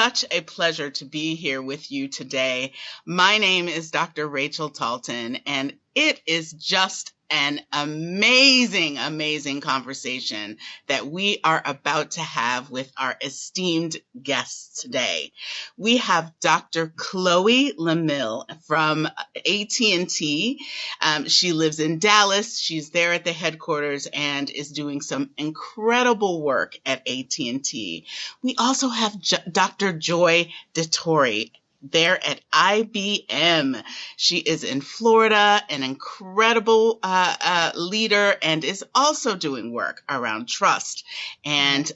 such a pleasure to be here with you today. My name is Dr. Rachel Talton, and it is just an amazing, amazing conversation that we are about to have with our esteemed guests today. We have Dr. Chloe Lemelle from AT&T. She lives in Dallas. She's there at the headquarters and is doing some incredible work at AT&T. We also have Dr. Joy Dettorre there at IBM. She is in Florida, an incredible leader, and is also doing work around trust and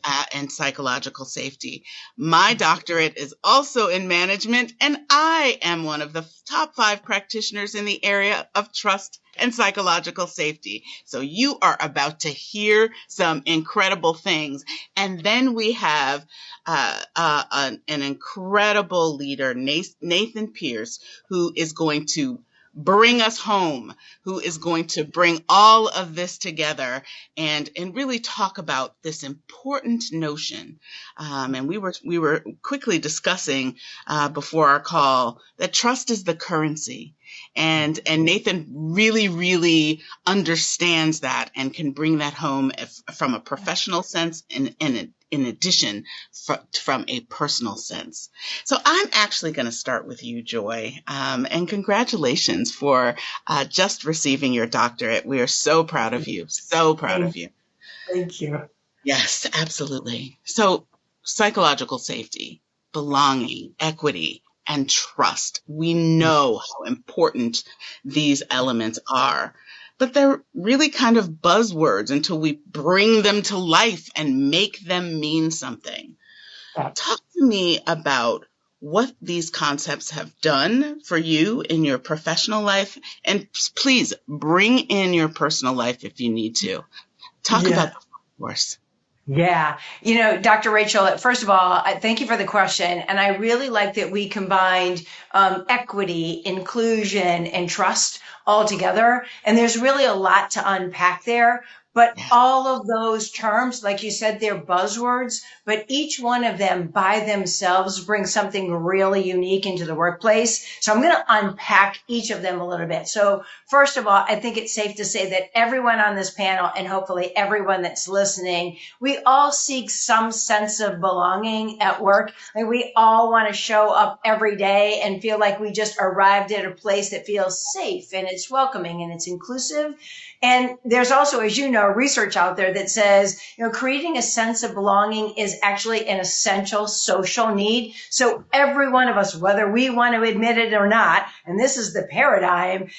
psychological safety. My doctorate is also in management, and I am one of the top 5 practitioners in the area of trust and psychological safety. So you are about to hear some incredible things. And then we have an incredible leader, Nathan Pierce, who is going to bring us home, who is going to bring all of this together and really talk about this important notion. And we were quickly discussing before our call that trust is the currency. And Nathan really, really understands that and can bring that home from a professional sense and in addition from a personal sense. So I'm actually going to start with you, Joy, and congratulations for just receiving your doctorate. We are so proud of you, so proud of you. Thank you. Yes, absolutely. So psychological safety, belonging, equity, and trust. We know how important these elements are, but they're really kind of buzzwords until we bring them to life and make them mean something. Talk to me about what these concepts have done for you in your professional life, and please bring in your personal life if you need to. Talk about the force. Yeah. Dr. Rachel, first of all, thank you for the question. And I really like that we combined equity, inclusion, and trust all together. And there's really a lot to unpack there. But all of those terms, like you said, they're buzzwords, but each one of them by themselves brings something really unique into the workplace. So I'm going to unpack each of them a little bit. So first of all, I think it's safe to say that everyone on this panel and hopefully everyone that's listening, we all seek some sense of belonging at work. Like we all want to show up every day and feel like we just arrived at a place that feels safe and it's welcoming and it's inclusive. And there's also, as you know, research out there that says, creating a sense of belonging is actually an essential social need. So every one of us, whether we want to admit it or not, and this is the paradigm,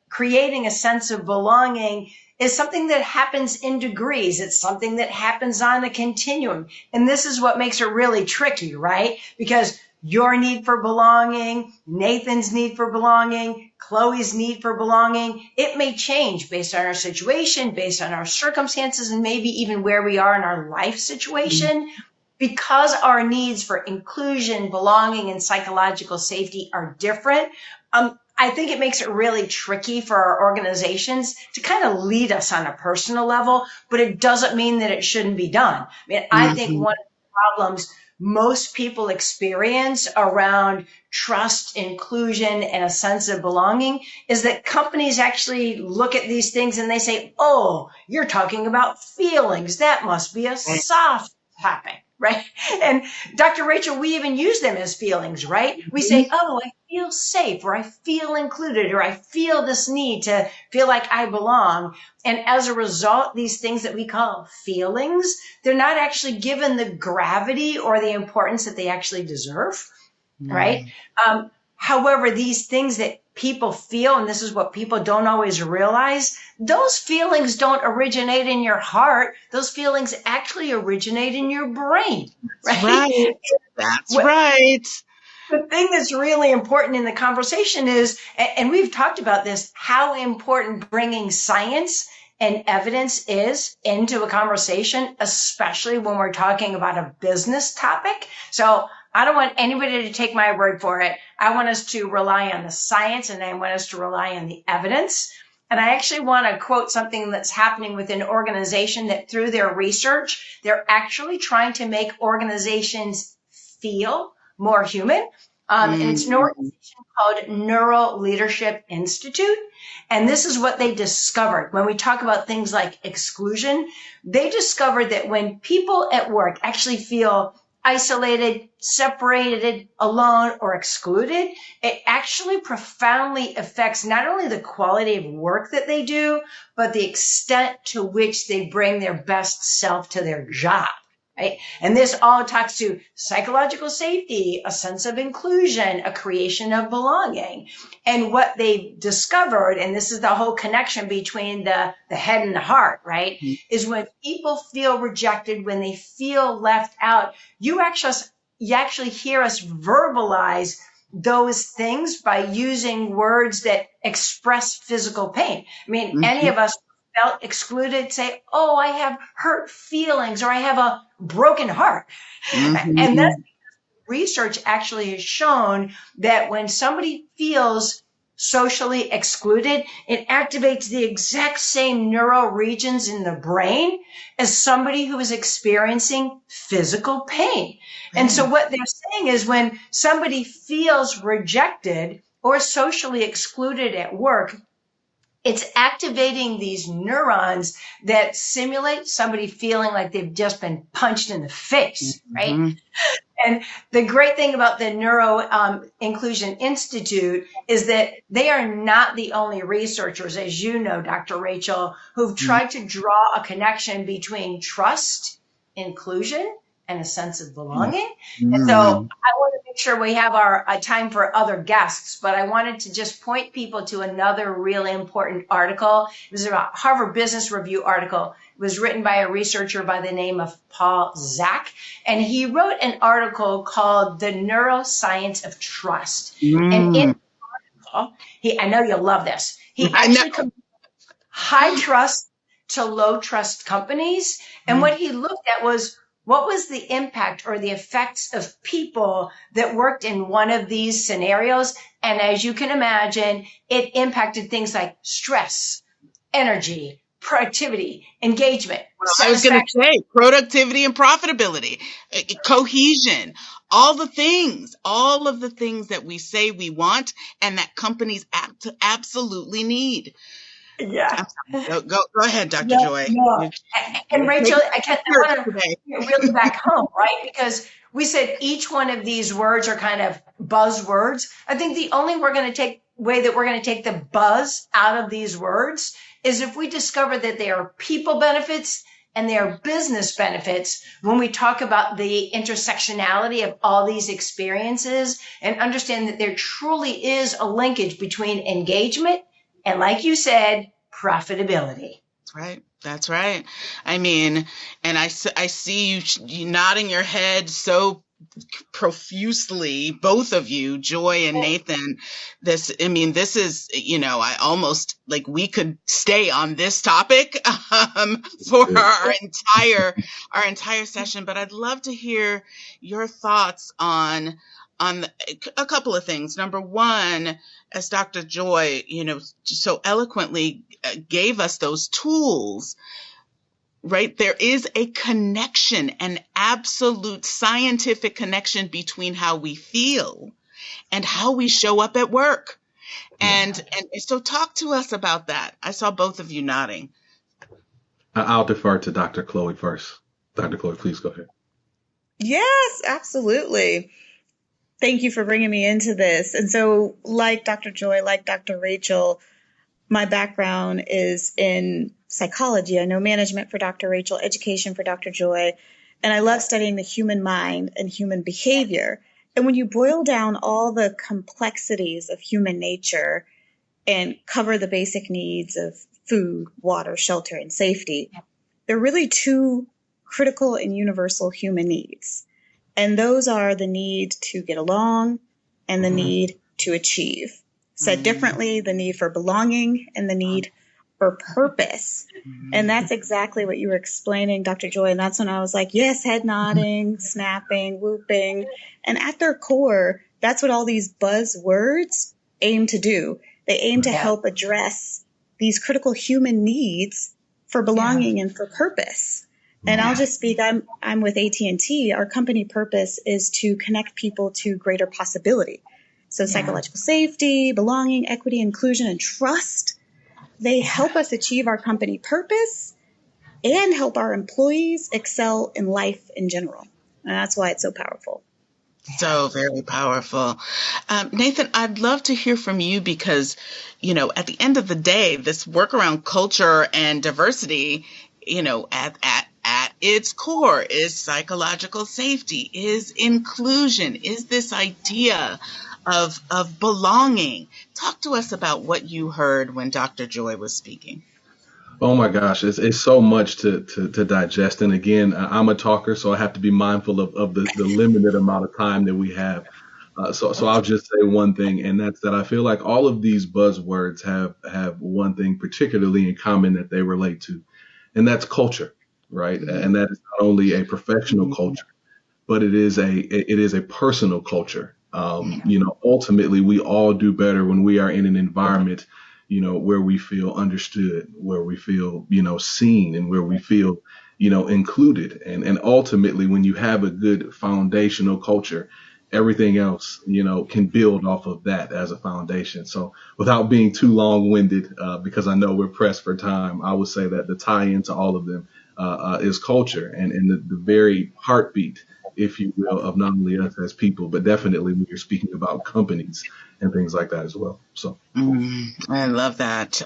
creating a sense of belonging is something that happens in degrees. It's something that happens on a continuum. And this is what makes it really tricky, right? Because your need for belonging, Nathan's need for belonging, Chloe's need for belonging, it may change based on our situation, based on our circumstances, and maybe even where we are in our life situation. Because our needs for inclusion, belonging, and psychological safety are different, I think it makes it really tricky for our organizations to kind of lead us on a personal level, but it doesn't mean that it shouldn't be done. I think one of the problems most people experience around trust, inclusion, and a sense of belonging is that companies actually look at these things and they say, oh, you're talking about feelings. That must be a soft topic, right? And Dr. Rachel, we even use them as feelings, right? We say, oh, I feel safe, or I feel included, or I feel this need to feel like I belong. And as a result, these things that we call feelings, they're not actually given the gravity or the importance that they actually deserve, right? However, these things that people feel, and this is what people don't always realize, those feelings don't originate in your heart. Those feelings actually originate in your brain, right? That's right. The thing that's really important in the conversation is, and we've talked about this, how important bringing science and evidence is into a conversation, especially when we're talking about a business topic. So I don't want anybody to take my word for it. I want us to rely on the science and I want us to rely on the evidence. And I actually want to quote something that's happening within an organization that through their research, they're actually trying to make organizations feel more human. And it's an Mm-hmm. organization called Neuro Leadership Institute. And this is what they discovered. When we talk about things like exclusion, they discovered that when people at work actually feel isolated, separated, alone, or excluded, it actually profoundly affects not only the quality of work that they do, but the extent to which they bring their best self to their job. Right? And this all talks to psychological safety, a sense of inclusion, a creation of belonging. And what they discovered, and this is the whole connection between the head and the heart, right? Is when people feel rejected, when they feel left out, you actually hear us verbalize those things by using words that express physical pain. I mean, any of us felt excluded, say, oh, I have hurt feelings or I have a broken heart. Mm-hmm. And that's because research actually has shown that when somebody feels socially excluded, it activates the exact same neural regions in the brain as somebody who is experiencing physical pain. And so what they're saying is when somebody feels rejected or socially excluded at work, it's activating these neurons that simulate somebody feeling like they've just been punched in the face, right? Mm-hmm. And the great thing about the Neuro Inclusion Institute is that they are not the only researchers, as you know, Dr. Rachel, who've tried to draw a connection between trust, inclusion, and a sense of belonging. And so I want to make sure we have our time for other guests, but I wanted to just point people to another really important article. It was a Harvard Business Review article. It was written by a researcher by the name of Paul Zak, and he wrote an article called The Neuroscience of Trust. And in the article, I know you'll love this. He actually compared high trust to low trust companies. And what he looked at was what was the impact or the effects of people that worked in one of these scenarios. And as you can imagine, it impacted things like stress, energy, productivity, engagement. Well, I was going to say productivity and profitability, cohesion, all of the things that we say we want and that companies absolutely need. Yeah. Go ahead, Dr. Joy. No. And Rachel, I want to really back home, right? Because we said each one of these words are kind of buzzwords. I think the only way that we're going to take the buzz out of these words is if we discover that they are people benefits and they are business benefits when we talk about the intersectionality of all these experiences and understand that there truly is a linkage between engagement and, like you said, profitability. That's right. I mean, and I see you nodding your head so profusely, both of you, Joy and Nathan. This is, I almost like we could stay on this topic for our entire session, but I'd love to hear your thoughts on a couple of things. Number one, as Dr. Joy, so eloquently gave us those tools, right? There is a connection, an absolute scientific connection between how we feel and how we show up at work. And so talk to us about that. I saw both of you nodding. I'll defer to Dr. Chloe first. Dr. Chloe, please go ahead. Yes, absolutely. Thank you for bringing me into this. And so, like Dr. Joy, like Dr. Rachel, my background is in psychology. I know management for Dr. Rachel, education for Dr. Joy, and I love studying the human mind and human behavior. And when you boil down all the complexities of human nature and cover the basic needs of food, water, shelter, and safety, there are really two critical and universal human needs. And those are the need to get along and the need to achieve. Said differently, the need for belonging and the need for purpose. And that's exactly what you were explaining, Dr. Joy. And that's when I was like, yes, head nodding, snapping, whooping. And at their core, that's what all these buzzwords aim to do. They aim to help address these critical human needs for belonging and for purpose. And I'll just speak, I'm with AT&T. Our company purpose is to connect people to greater possibility. So psychological safety, belonging, equity, inclusion, and trust, they help us achieve our company purpose and help our employees excel in life in general. And that's why it's so powerful. So very powerful. Nathan, I'd love to hear from you because, at the end of the day, this work around culture and diversity, at its core is psychological safety, is inclusion, is this idea of belonging. Talk to us about what you heard when Dr. Joy was speaking. Oh my gosh, it's so much to digest. And again, I'm a talker, so I have to be mindful of the limited amount of time that we have. So I'll just say one thing, and that's that I feel like all of these buzzwords have one thing particularly in common that they relate to, and that's culture, right? And that is not only a professional culture, but it is a personal culture. Ultimately, we all do better when we are in an environment, where we feel understood, where we feel, seen, and where we feel, included. And ultimately, when you have a good foundational culture, everything else, can build off of that as a foundation. So without being too long-winded, because I know we're pressed for time, I would say that the tie-in to all of them is culture and the very heartbeat, if you will, of not only us as people, but definitely when you're speaking about companies and things like that as well. So I love that.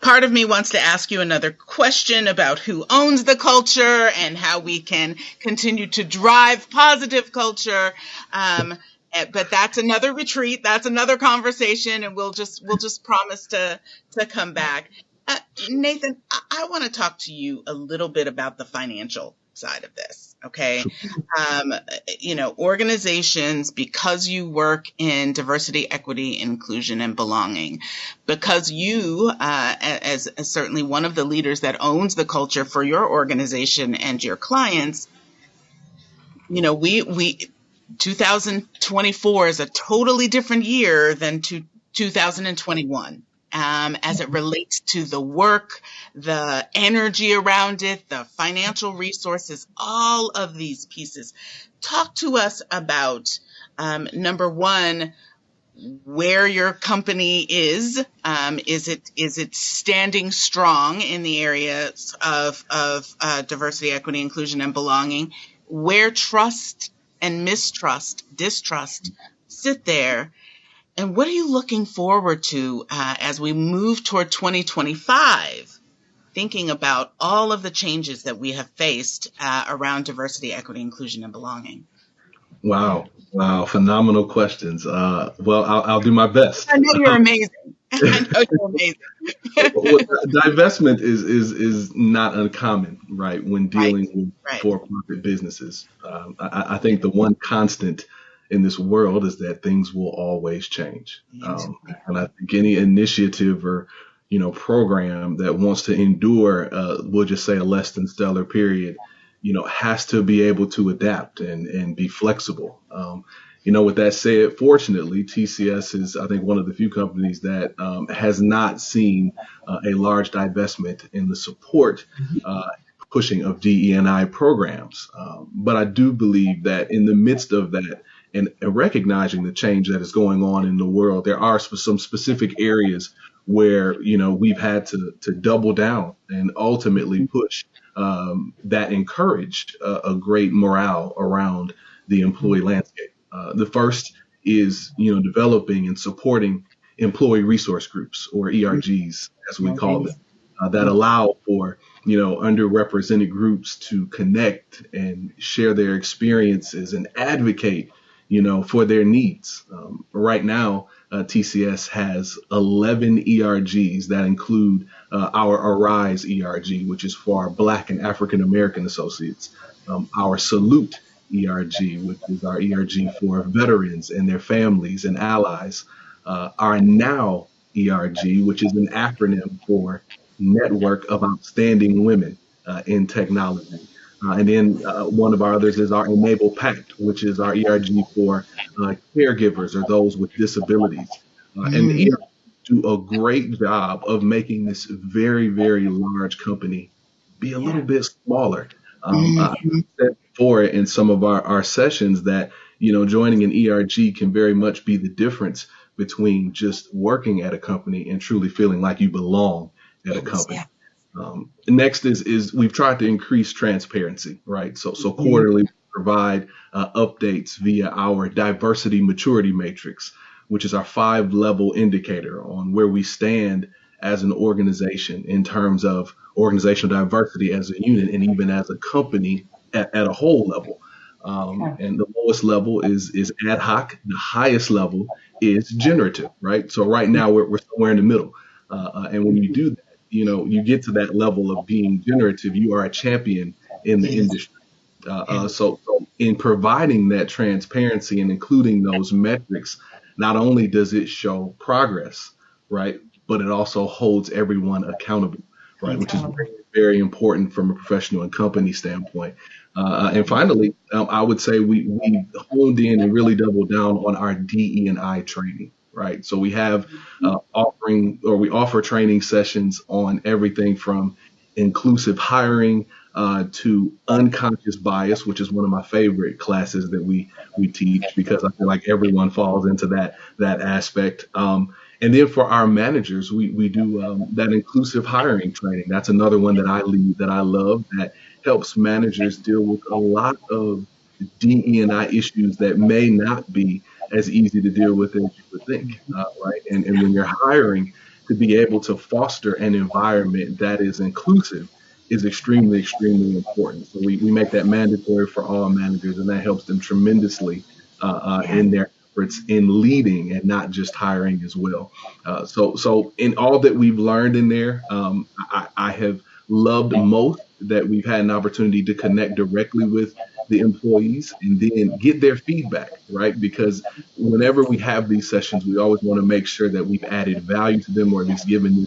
Part of me wants to ask you another question about who owns the culture and how we can continue to drive positive culture. But that's another retreat. That's another conversation, and we'll just promise to come back. Nathan, I want to talk to you a little bit about the financial side of this. Okay. Organizations, because you work in diversity, equity, inclusion, and belonging, because you, as certainly one of the leaders that owns the culture for your organization and your clients, we 2024 is a totally different year than 2021. As it relates to the work, the energy around it, the financial resources, all of these pieces. Talk to us about, number one, where your company is. Is it standing strong in the areas of diversity, equity, inclusion, and belonging? Where trust and mistrust, distrust sit there? And what are you looking forward to as we move toward 2025, thinking about all of the changes that we have faced around diversity, equity, inclusion, and belonging? Wow. Phenomenal questions. Well, I'll do my best. I know you're amazing. Well, divestment is not uncommon, right, when dealing with for-profit businesses. I think the one constant in this world is that things will always change. And I think any initiative or, program that wants to endure, we'll just say a less than stellar period, has to be able to adapt and be flexible. With that said, fortunately, TCS is, I think, one of the few companies that has not seen a large divestment in the support pushing of DE&I programs. But I do believe that in the midst of that, and recognizing the change that is going on in the world, there are some specific areas where, we've had to double down and ultimately push that encourage a great morale around the employee landscape. The first is, developing and supporting employee resource groups, or ERGs, as we call them, that allow for, underrepresented groups to connect and share their experiences and advocate, for their needs. Right now, TCS has 11 ERGs that include our Arise ERG, which is for our Black and African American associates, our Salute ERG, which is our ERG for veterans and their families and allies, our Now ERG, which is an acronym for Network of Outstanding Women in Technology. And then one of our others is our Enable Pact, which is our ERG for caregivers or those with disabilities. And the ERG do a great job of making this very, very large company be a little bit smaller. I said before in some of our sessions that, joining an ERG can very much be the difference between just working at a company and truly feeling like you belong at a company. Next is we've tried to increase transparency, right? So quarterly we provide updates via our diversity maturity matrix, which is our 5-level indicator on where we stand as an organization in terms of organizational diversity as a unit and even as a company at a whole level. And the lowest level is ad hoc. The highest level is generative, right? So right now we're somewhere in the middle. And when you do that, you get to that level of being generative, you are a champion in the industry. So in providing that transparency and including those metrics, not only does it show progress, right, but it also holds everyone accountable, right, which is very, very important from a professional and company standpoint. And finally, I would say we honed in and really doubled down on our DE&I training, right? So we have we offer training sessions on everything from inclusive hiring to unconscious bias, which is one of my favorite classes that we teach because I feel like everyone falls into that aspect. And then for our managers, we do that inclusive hiring training. That's another one that I lead that I love that helps managers deal with a lot of DE&I issues that may not be as easy to deal with as you would think, right? And when you're hiring, to be able to foster an environment that is inclusive is extremely, extremely important. So we make that mandatory for all managers, and that helps them tremendously in their efforts in leading and not just hiring as well. So in all that we've learned in there, I have loved most that we've had an opportunity to connect directly with the employees and then get their feedback, right? Because whenever we have these sessions, we always want to make sure that we've added value to them or at least given them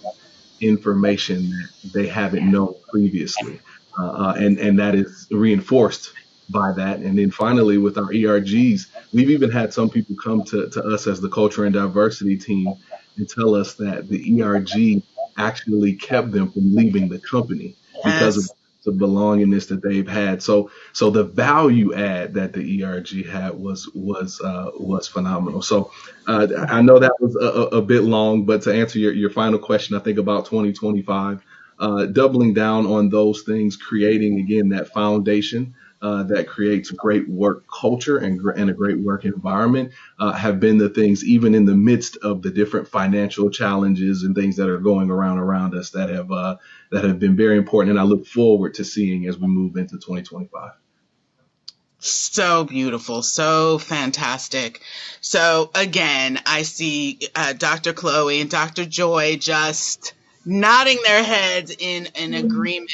information that they haven't known previously. And that is reinforced by that. And then finally, with our ERGs, we've even had some people come to us as the culture and diversity team and tell us that the ERG actually kept them from leaving the company because of the belongingness that they've had. So the value add that the ERG had was phenomenal. So I know that was a bit long, but to answer your final question, I think about 2025, doubling down on those things, creating again that foundation that creates a great work culture and a great work environment have been the things, even in the midst of the different financial challenges and things that are going around us that have been very important. And I look forward to seeing as we move into 2025. So beautiful, so fantastic. So again, I see Dr. Chloe and Dr. Joy just nodding their heads in agreement.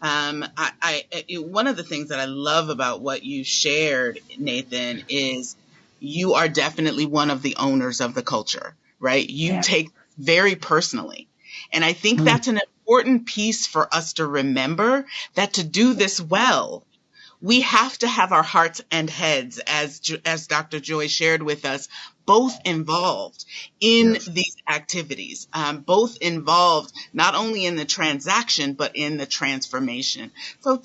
One of the things that I love about what you shared, Nathan, is you are definitely one of the owners of the culture, right? You take very personally. And I think that's an important piece for us to remember, that to do this well, we have to have our hearts and heads, as Dr. Joy shared with us, both involved in these activities, both involved not only in the transaction, but in the transformation. So,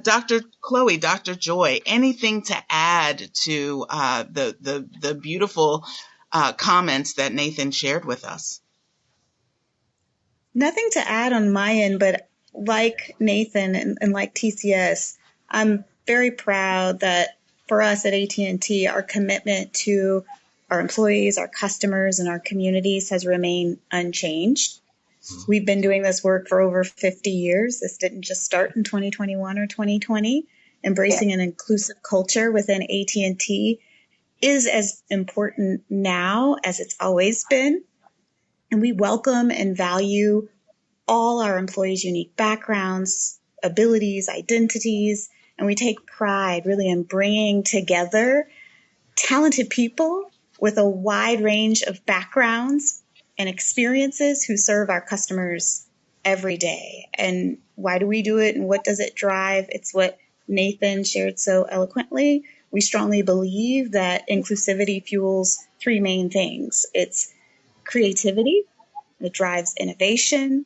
Dr. Chloe, Dr. Joy, anything to add to the beautiful comments that Nathan shared with us? Nothing to add on my end, but like Nathan and like TCS, I'm very proud that for us at AT&T, our commitment to our employees, our customers, and our communities has remained unchanged. We've been doing this work for over 50 years. This didn't just start in 2021 or 2020. Embracing an inclusive culture within AT&T is as important now as it's always been. And we welcome and value all our employees' unique backgrounds, abilities, identities, and we take pride really in bringing together talented people with a wide range of backgrounds and experiences who serve our customers every day. And why do we do it and what does it drive? It's what Nathan shared so eloquently. We strongly believe that inclusivity fuels three main things. It's creativity, it drives innovation,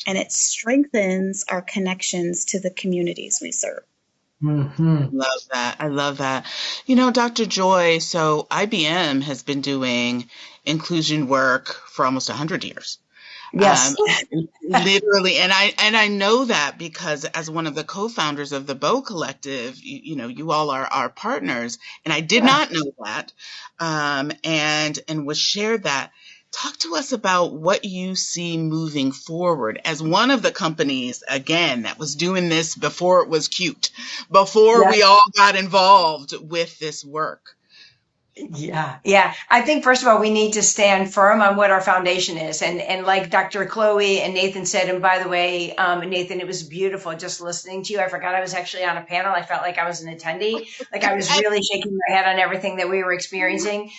and it strengthens our connections to the communities we serve. Mm-hmm. Love that. I love that. You know, Dr. Joy, so IBM has been doing inclusion work for almost 100 years. Yes. Literally, and I know that because as one of the co-founders of the Bow Collective, you all are our partners, and I did not know that, and was shared that. Talk to us about what you see moving forward as one of the companies, again, that was doing this before it was cute, before we all got involved with this work. Yeah. I think first of all, we need to stand firm on what our foundation is. And like Dr. Chloe and Nathan said, and by the way, Nathan, it was beautiful just listening to you. I forgot I was actually on a panel. I felt like I was an attendee. Like I was really shaking my head on everything that we were experiencing.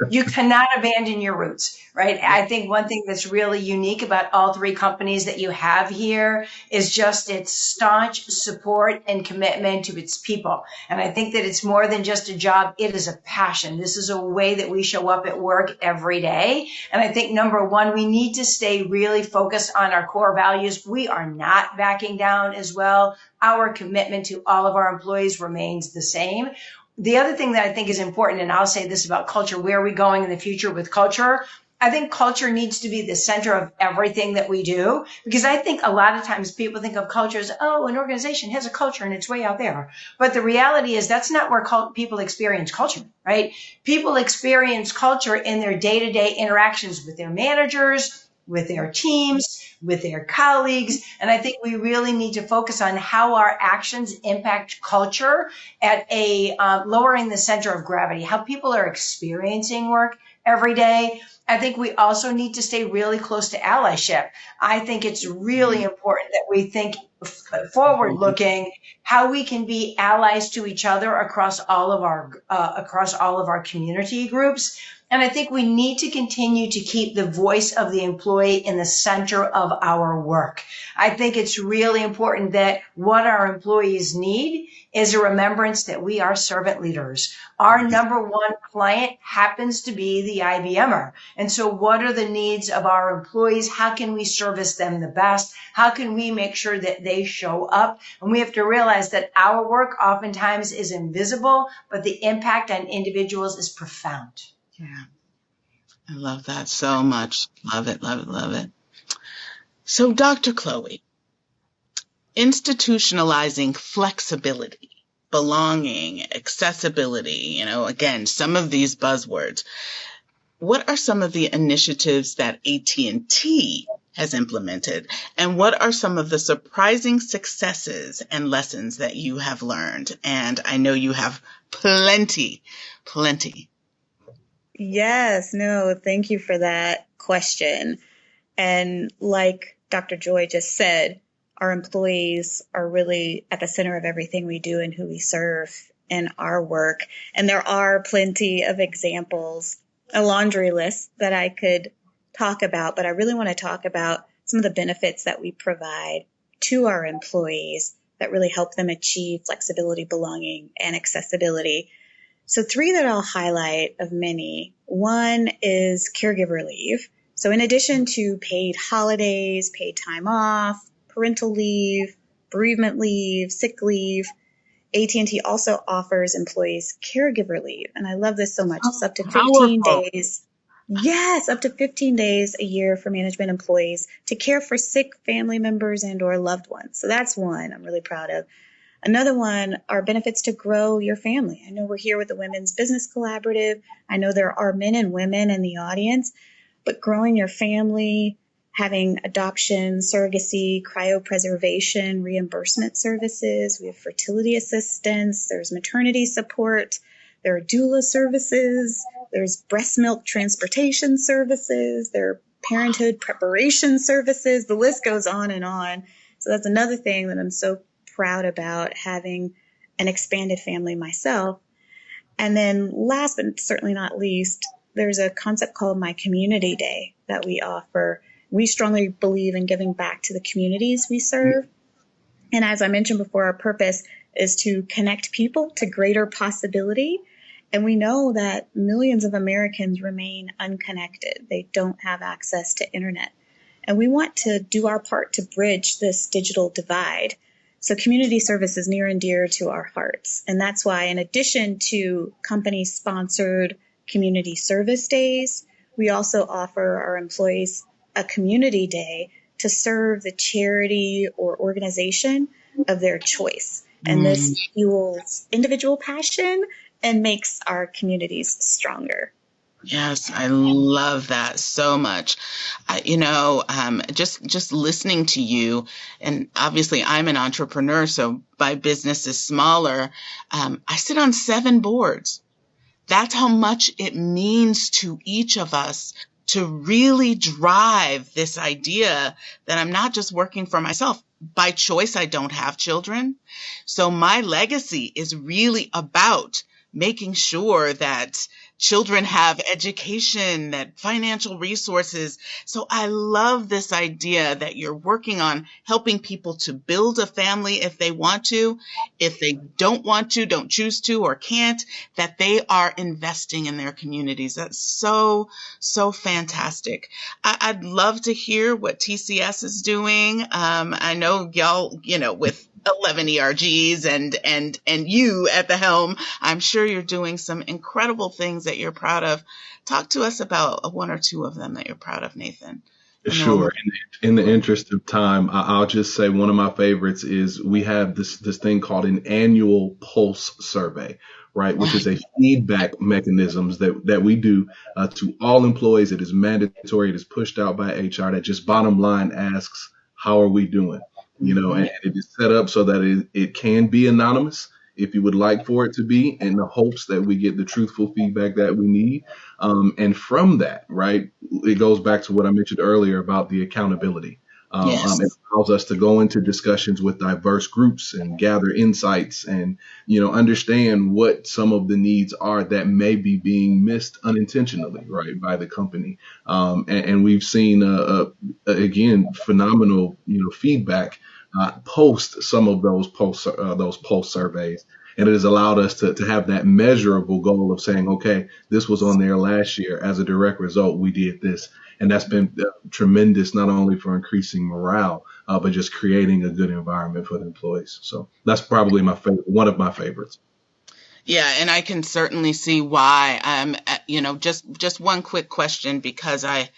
You cannot abandon your roots, right? I think one thing that's really unique about all three companies that you have here is just its staunch support and commitment to its people. And I think that it's more than just a job. It is a passion. This is a way that we show up at work every day. And I think number one, we need to stay really focused on our core values. We are not backing down as well. Our commitment to all of our employees remains the same. The other thing that I think is important, and I'll say this about culture, where are we going in the future with culture? I think culture needs to be the center of everything that we do, because I think a lot of times people think of culture as, oh, an organization has a culture and it's way out there. But the reality is that's not where people experience culture, right? People experience culture in their day-to-day interactions with their managers, with their teams, with their colleagues. And I think we really need to focus on how our actions impact culture at a lowering the center of gravity, how people are experiencing work every day. I think we also need to stay really close to allyship. I think it's really important that we think forward looking, how we can be allies to each other across all of our community groups. And I think we need to continue to keep the voice of the employee in the center of our work. I think it's really important that what our employees need is a remembrance that we are servant leaders. Our number one client happens to be the IBMer. And so what are the needs of our employees? How can we service them the best? How can we make sure that they show up? And we have to realize that our work oftentimes is invisible, but the impact on individuals is profound. Yeah, I love that so much. Love it, love it, love it. So, Dr. Chloe, institutionalizing flexibility, belonging, accessibility, again, some of these buzzwords. What are some of the initiatives that AT&T has implemented? And what are some of the surprising successes and lessons that you have learned? And I know you have plenty. Yes, no, thank you for that question. And like Dr. Joy just said, our employees are really at the center of everything we do and who we serve in our work. And there are plenty of examples, a laundry list that I could talk about, but I really want to talk about some of the benefits that we provide to our employees that really help them achieve flexibility, belonging, and accessibility. So 3 that I'll highlight of many. One is caregiver leave. So in addition to paid holidays, paid time off, parental leave, bereavement leave, sick leave, AT&T also offers employees caregiver leave. And I love this so much. It's up to 15 days. Yes, up to 15 days a year for management employees to care for sick family members and or loved ones. So that's one I'm really proud of. Another one are benefits to grow your family. I know we're here with the Women's Business Collaborative. I know there are men and women in the audience, but growing your family, having adoption, surrogacy, cryopreservation, reimbursement services. We have fertility assistance. There's maternity support. There are doula services. There's breast milk transportation services. There are parenthood preparation services. The list goes on and on. So that's another thing that I'm so proud about, having an expanded family myself. And then last but certainly not least, there's a concept called My Community Day that we offer. We strongly believe in giving back to the communities we serve. And as I mentioned before, our purpose is to connect people to greater possibility. And we know that millions of Americans remain unconnected. They don't have access to internet. and we want to do our part to bridge this digital divide. So community service is near and dear to our hearts. And that's why, in addition to company-sponsored community service days, we also offer our employees a community day to serve the charity or organization of their choice. And this fuels individual passion and makes our communities stronger. Yes, I love that so much. Just listening to you, and obviously I'm an entrepreneur, so my business is smaller. I sit on 7 boards. That's how much it means to each of us to really drive this idea that I'm not just working for myself. By choice, I don't have children. So my legacy is really about making sure that children have education, that financial resources. So I love this idea that you're working on helping people to build a family if they want to. If they don't want to, don't choose to, or can't, that they are investing in their communities. That's so, so fantastic. I'd love to hear what TCS is doing. I know y'all, with 11 ERGs and you at the helm, I'm sure you're doing some incredible things that you're proud of. Talk to us about 1 or 2 of them that you're proud of, Nathan. Sure. In the interest of time, I'll just say one of my favorites is we have this thing called an annual pulse survey, right? Which is a feedback mechanisms that we do to all employees. It is mandatory. It is pushed out by HR that just bottom line asks, how are we doing? And it is set up so that it can be anonymous if you would like for it to be, in the hopes that we get the truthful feedback that we need. And from that, right, it goes back to what I mentioned earlier about the accountability. It allows us to go into discussions with diverse groups and gather insights and, understand what some of the needs are that may be being missed unintentionally, right, by the company. And we've seen, again, phenomenal, feedback post some of those pulse surveys. And it has allowed us to have that measurable goal of saying, okay, this was on there last year. As a direct result, we did this. And that's been tremendous, not only for increasing morale, but just creating a good environment for the employees. So that's probably one of my favorites. Yeah, and I can certainly see why. Just one quick question, because I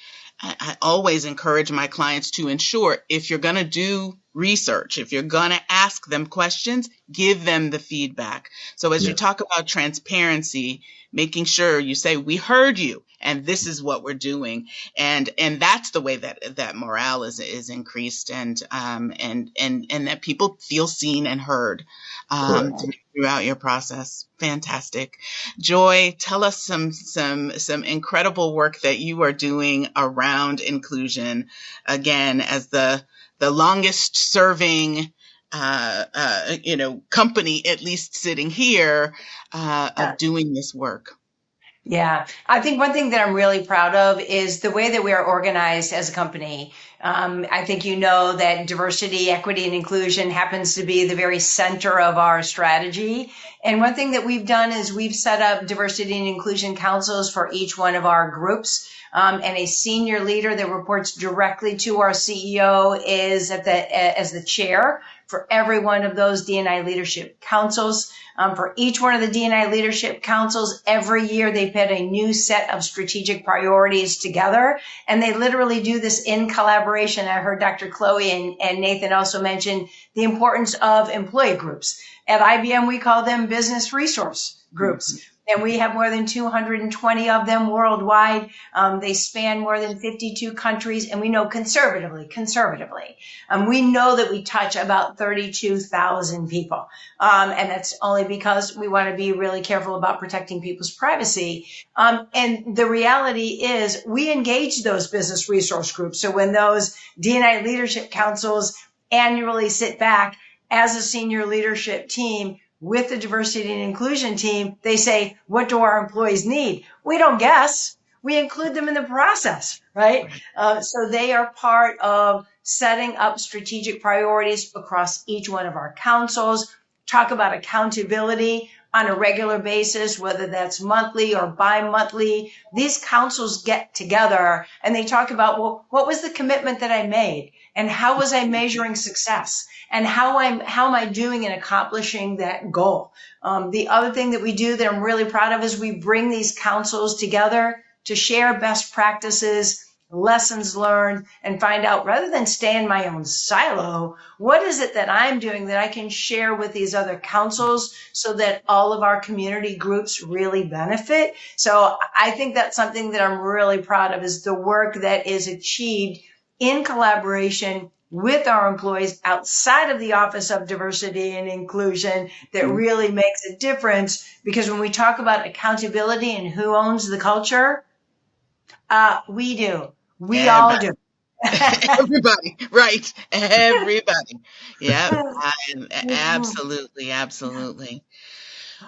always encourage my clients to ensure, if you're going to do research, if you're going to ask them questions, give them the feedback. So as you talk about transparency, making sure you say, we heard you and this is what we're doing. And that's the way that morale is increased, and that people feel seen and heard throughout your process. Fantastic. Joy, tell us some incredible work that you are doing around inclusion. Again, as the longest serving company, at least sitting here, of doing this work. Yeah, I think one thing that I'm really proud of is the way that we are organized as a company. I think that diversity, equity, and inclusion happens to be the very center of our strategy. And one thing that we've done is we've set up diversity and inclusion councils for each one of our groups. And a senior leader that reports directly to our CEO is as the chair for every one of those D&I leadership councils. For each one of the D&I leadership councils, every year they put a new set of strategic priorities together, and they literally do this in collaboration. I heard Dr. Chloe and Nathan also mention the importance of employee groups. At IBM, we call them business resource groups. And we have more than 220 of them worldwide. They span more than 52 countries. And we know conservatively, we know that we touch about 32,000 people. And that's only because we want to be really careful about protecting people's privacy. And the reality is we engage those business resource groups. So when those D&I leadership councils annually sit back as a senior leadership team with the diversity and inclusion team, they say, what do our employees need? We don't guess. We include them in the process, right? So they are part of setting up strategic priorities across each one of our councils. Talk about accountability. on a regular basis, whether that's monthly or bi-monthly. These councils get together and they talk about, well, what was the commitment that I made? And how was I measuring success? And how am I doing in accomplishing that goal? The other thing that we do that I'm really proud of is we bring these councils together to share best practices, lessons learned, and find out, rather than stay in my own silo, what is it that I'm doing that I can share with these other councils so that all of our community groups really benefit. So I think that's something that I'm really proud of, is the work that is achieved in collaboration with our employees outside of the Office of Diversity and Inclusion that really makes a difference. Because when we talk about accountability and who owns the culture, we do. We all do. Everybody, right? Everybody. Yeah, absolutely, absolutely.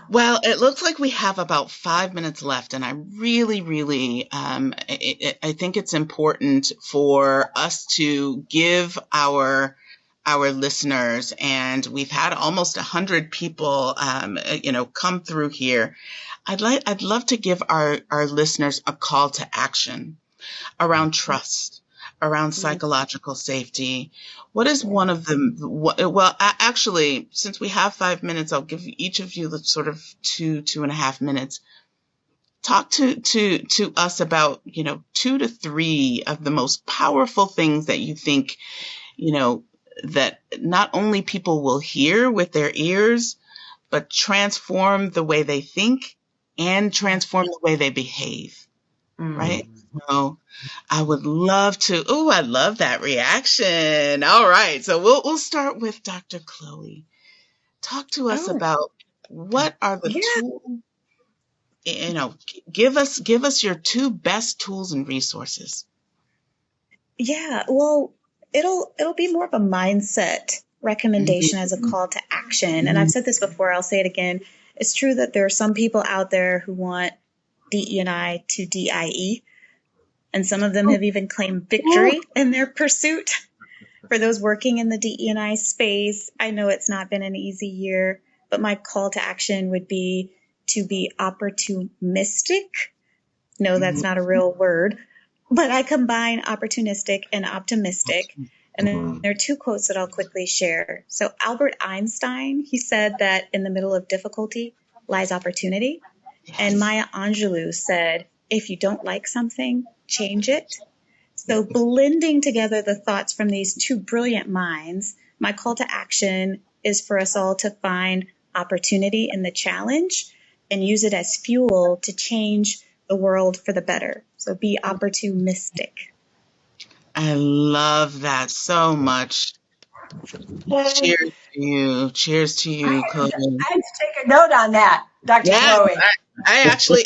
Well, it looks like we have about 5 minutes left, and I really, I think it's important for us to give our listeners, and we've had almost 100 people, come through here. I'd love to give our listeners a call to action around trust, around psychological safety. What is one of them? Well, actually, since we have 5 minutes, I'll give each of you the sort of 2.5 minutes. Talk to us about, 2 to 3 of the most powerful things that you think, that not only people will hear with their ears, but transform the way they think and transform the way they behave. Right? So I would love to. Oh, I love that reaction. All right. So we'll start with Dr. Chloe. Talk to us about what are the tools, give us your 2 best tools and resources. Yeah, well, it'll be more of a mindset recommendation as a call to action. And I've said this before, I'll say it again. It's true that there are some people out there who want DE&I to DIE, and some of them have even claimed victory in their pursuit. For those working in the DE&I space, I know it's not been an easy year, but my call to action would be to be opportunistic. No, that's not a real word, but I combine opportunistic and optimistic. And then there are 2 quotes that I'll quickly share. So Albert Einstein, he said that in the middle of difficulty lies opportunity. And Maya Angelou said, if you don't like something, change it. So blending together the thoughts from these 2 brilliant minds, my call to action is for us all to find opportunity in the challenge and use it as fuel to change the world for the better. So be opportunistic. I love that so much. Cheers to you. Cheers to you, Chloe. I have to take a note on that, Dr. Chloe. I actually,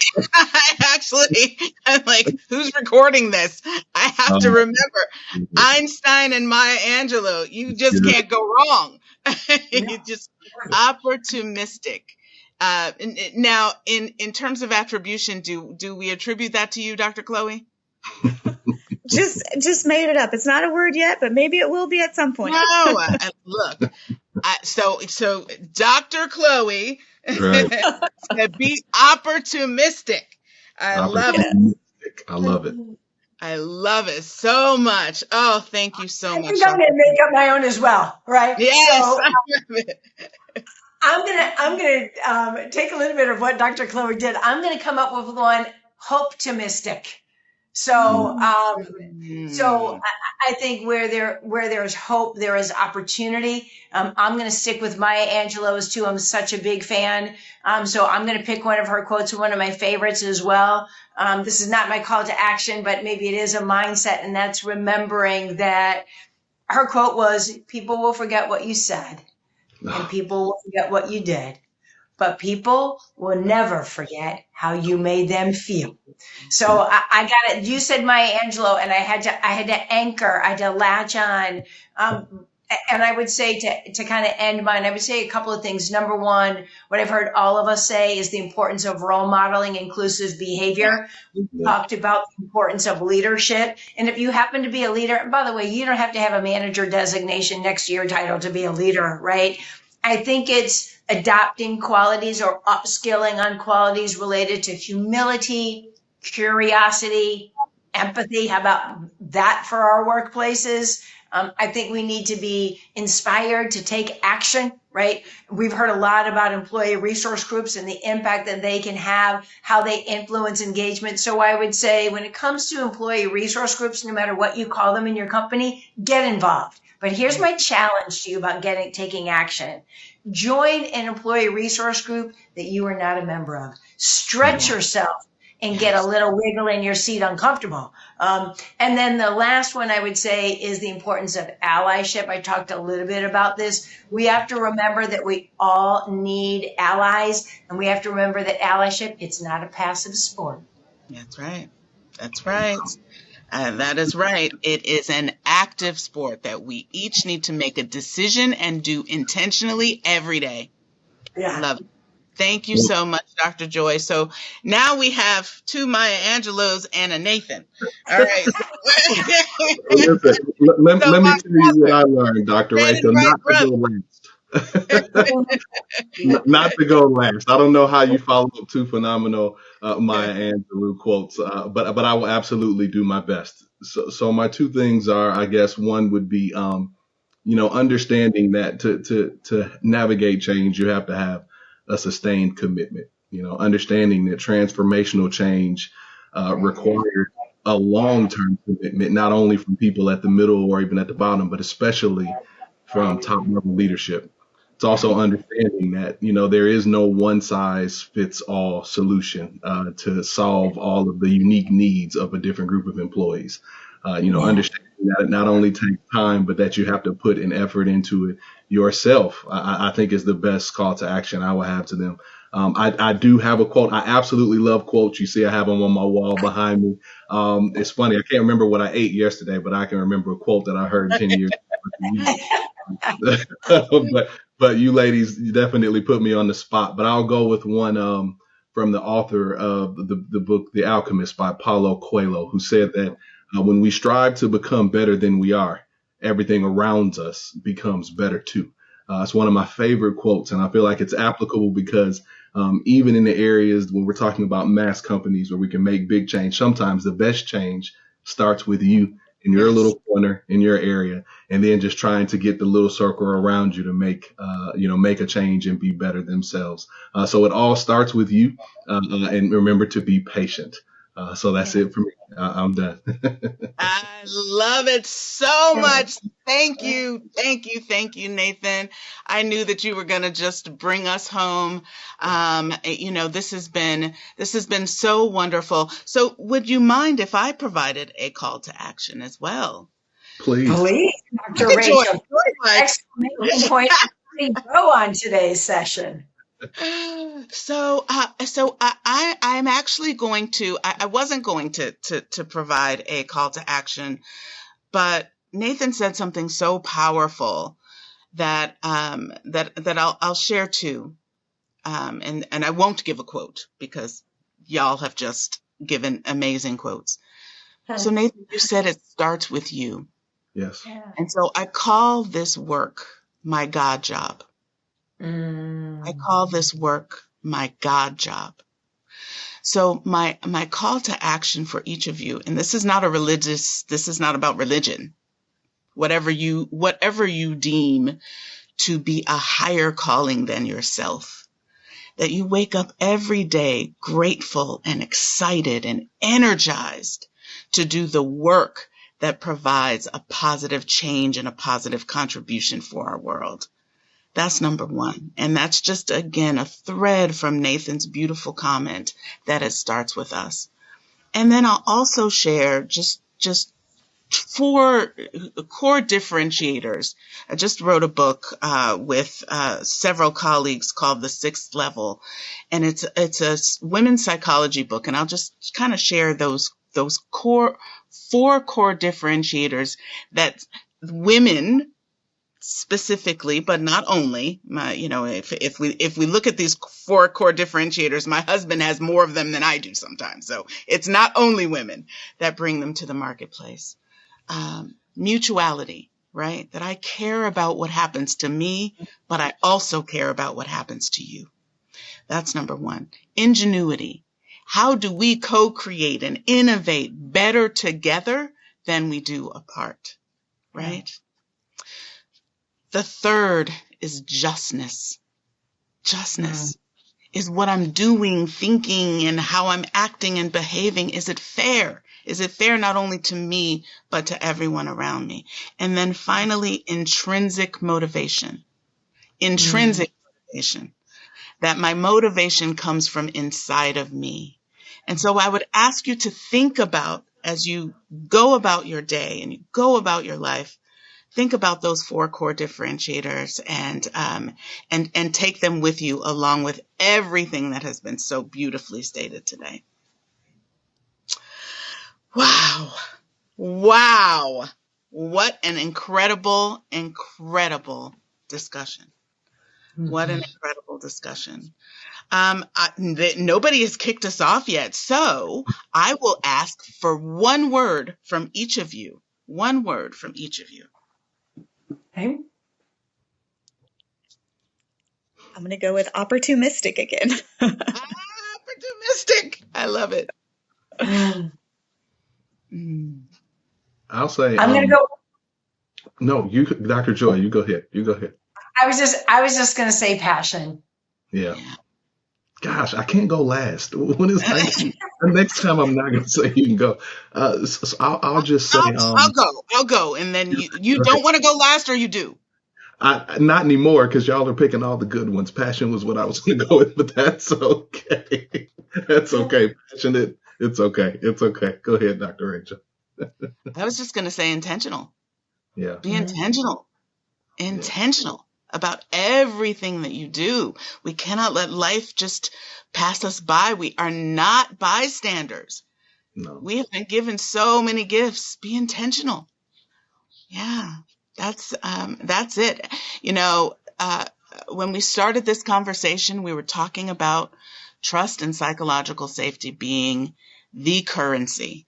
I'm like, who's recording this? I have to remember Einstein and Maya Angelou. You just can't go wrong. You just opportunistic. Now, in terms of attribution, do we attribute that to you, Dr. Chloe? Just made it up. It's not a word yet, but maybe it will be at some point. No, look. So Dr. Chloe said, be opportunistic. I love it. I love it. I love it so much. Oh, thank you so much. I think I'm going to make up my own as well, right? Yes, so, I love it. I'm gonna take a little bit of what Dr. Chloe did. I'm gonna come up with one, hope-timistic. So I think where there's hope, there is opportunity. I'm going to stick with Maya Angelou's too. I'm such a big fan. So I'm going to pick one of her quotes, one of my favorites as well. This is not my call to action, but maybe it is a mindset, and that's remembering that her quote was, people will forget what you said and people will forget what you did, but people will never forget how you made them feel. So I got it. You said Maya Angelou, and I had to anchor. I had to latch on. And I would say to kind of end mine, I would say a couple of things. Number one, what I've heard all of us say is the importance of role modeling inclusive behavior. We talked about the importance of leadership. And if you happen to be a leader, and by the way, you don't have to have a manager designation next to your title to be a leader, right? I think it's adopting qualities or upskilling on qualities related to humility, curiosity, empathy. How about that for our workplaces? I think we need to be inspired to take action, right? We've heard a lot about employee resource groups and the impact that they can have, how they influence engagement. So I would say when it comes to employee resource groups, no matter what you call them in your company, get involved. But here's my challenge to you about taking action. Join an employee resource group that you are not a member of. Stretch yourself and get a little wiggle in your seat uncomfortable. And then the last one I would say is the importance of allyship. I talked a little bit about this. We have to remember that we all need allies, and we have to remember that allyship, it's not a passive sport. That's right. That's right. That is right. It is an active sport that we each need to make a decision and do intentionally every day. Yeah. Love it. Thank you so much, Dr. Joy. So now we have 2 Maya Angelos and a Nathan. All right. Listen, let me tell you what I learned, Dr. Rachel, not to go last. Not to go last. I don't know how you follow up 2 phenomenal Maya Angelou quotes, but I will absolutely do my best. So my 2 things are, I guess, one would be, understanding that to navigate change, you have to have a sustained commitment. Understanding that transformational change requires a long-term commitment, not only from people at the middle or even at the bottom, but especially from top-level leadership. It's also understanding that, there is no one-size-fits-all solution to solve all of the unique needs of a different group of employees. Understanding that it not only takes time, but that you have to put an effort into it yourself, I think is the best call to action I will have to them. I do have a quote. I absolutely love quotes. You see, I have them on my wall behind me. It's funny. I can't remember what I ate yesterday, but I can remember a quote that I heard 10 years ago. But you ladies definitely put me on the spot. But I'll go with one from the author of the book, The Alchemist by Paulo Coelho, who said that when we strive to become better than we are, everything around us becomes better too. It's one of my favorite quotes, and I feel like it's applicable because even in the areas when we're talking about mass companies where we can make big change, sometimes the best change starts with you in your little corner, in your area, and then just trying to get the little circle around you to make a change and be better themselves. So it all starts with you, and remember to be patient. So that's it for me. I'm done. I love it so much. Thank you. Thank you. Thank you, Nathan. I knew that you were going to just bring us home. This has been so wonderful. So would you mind if I provided a call to action as well? Please, Dr. Rachel. Exclamation point. Go on today's session. So I'm actually going to, I wasn't going to provide a call to action, but Nathan said something so powerful that I'll share too. And I won't give a quote because y'all have just given amazing quotes. So Nathan, you said it starts with you. Yes. And so I call this work my God job. I call this work my God job. So my call to action for each of you, and this is not about religion. Whatever you deem to be a higher calling than yourself, that you wake up every day grateful and excited and energized to do the work that provides a positive change and a positive contribution for our world. That's number one. And that's just, again, a thread from Nathan's beautiful comment that it starts with us. And then I'll also share just 4 core differentiators. I just wrote a book with several colleagues called The Sixth Level. And it's a women's psychology book. And I'll just kind of share those 4 core differentiators that women specifically, but not only, if we look at these 4 core differentiators, my husband has more of them than I do sometimes. So it's not only women that bring them to the marketplace. Mutuality, right? That I care about what happens to me, but I also care about what happens to you. That's number one. Ingenuity. How do we co-create and innovate better together than we do apart, right? The third is justness. Justness is what I'm doing, thinking, and how I'm acting and behaving. Is it fair? Is it fair not only to me, but to everyone around me? And then finally, intrinsic motivation. Intrinsic motivation. That my motivation comes from inside of me. And so I would ask you to think about, as you go about your day and you go about your life, think about those 4 core differentiators and take them with you along with everything that has been so beautifully stated today. Wow. Wow. What an incredible, incredible discussion. What an incredible discussion. Nobody has kicked us off yet, so I will ask for one word from each of you. One word from each of you. Okay. I'm going to go with opportunistic again. Opportunistic. I love it. I'll say. I'm going to go. No, you, Dr. Joy, you go ahead. You go ahead. I was just going to say passion. Yeah. Gosh, I can't go last. When is the next time I'm not going to say you can go. So I'll just say. I'll go. And then you don't want to go last, or you do? Not anymore, because y'all are picking all the good ones. Passion was what I was going to go with, but that's okay. That's okay. Passionate. It's okay. It's okay. Go ahead, Dr. Rachel. I was just going to say intentional. Yeah. Be intentional. Intentional about everything that you do. We cannot let life just pass us by. We are not bystanders. No. We have been given so many gifts. Be intentional. Yeah, that's it. You know, when we started this conversation, we were talking about trust and psychological safety being the currency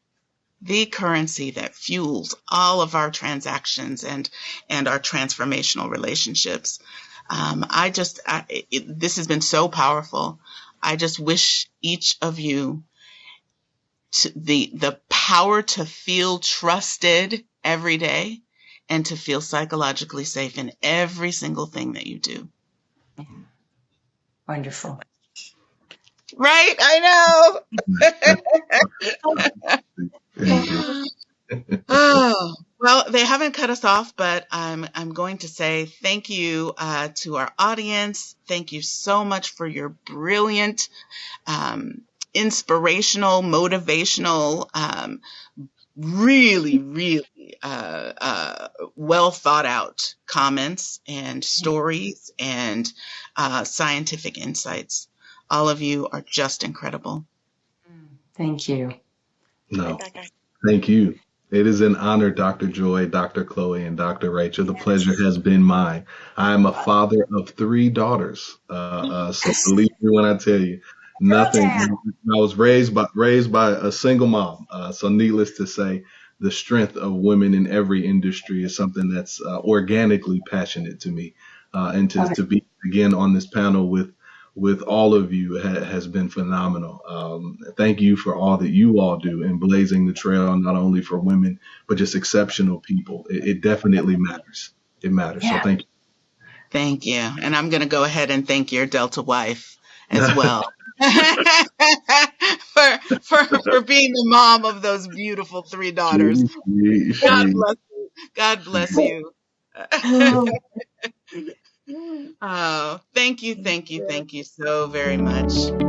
that fuels all of our transactions and our transformational relationships. This has been so powerful. I just wish each of you the power to feel trusted every day and to feel psychologically safe in every single thing that you do. Wonderful. Right? I know. Oh, well, they haven't cut us off, but I'm going to say thank you to our audience. Thank you so much for your brilliant, inspirational, motivational, really, really well thought out comments and stories and scientific insights. All of you are just incredible. Thank you. No, thank you. It is an honor, Dr. Joy, Dr. Chloe, and Dr. Rachel. The pleasure has been mine. I am a father of 3 daughters. So believe me when I tell you, nothing. I was raised by a single mom. So needless to say, the strength of women in every industry is something that's organically passionate to me. And to be again on this panel with all of you has been phenomenal. Thank you for all that you all do in blazing the trail, not only for women, but just exceptional people. It definitely matters. It matters. Yeah. So thank you. Thank you. And I'm going to go ahead and thank your Delta wife as well for being the mom of those beautiful 3 daughters. God bless you. God bless you. Oh, thank you so very much.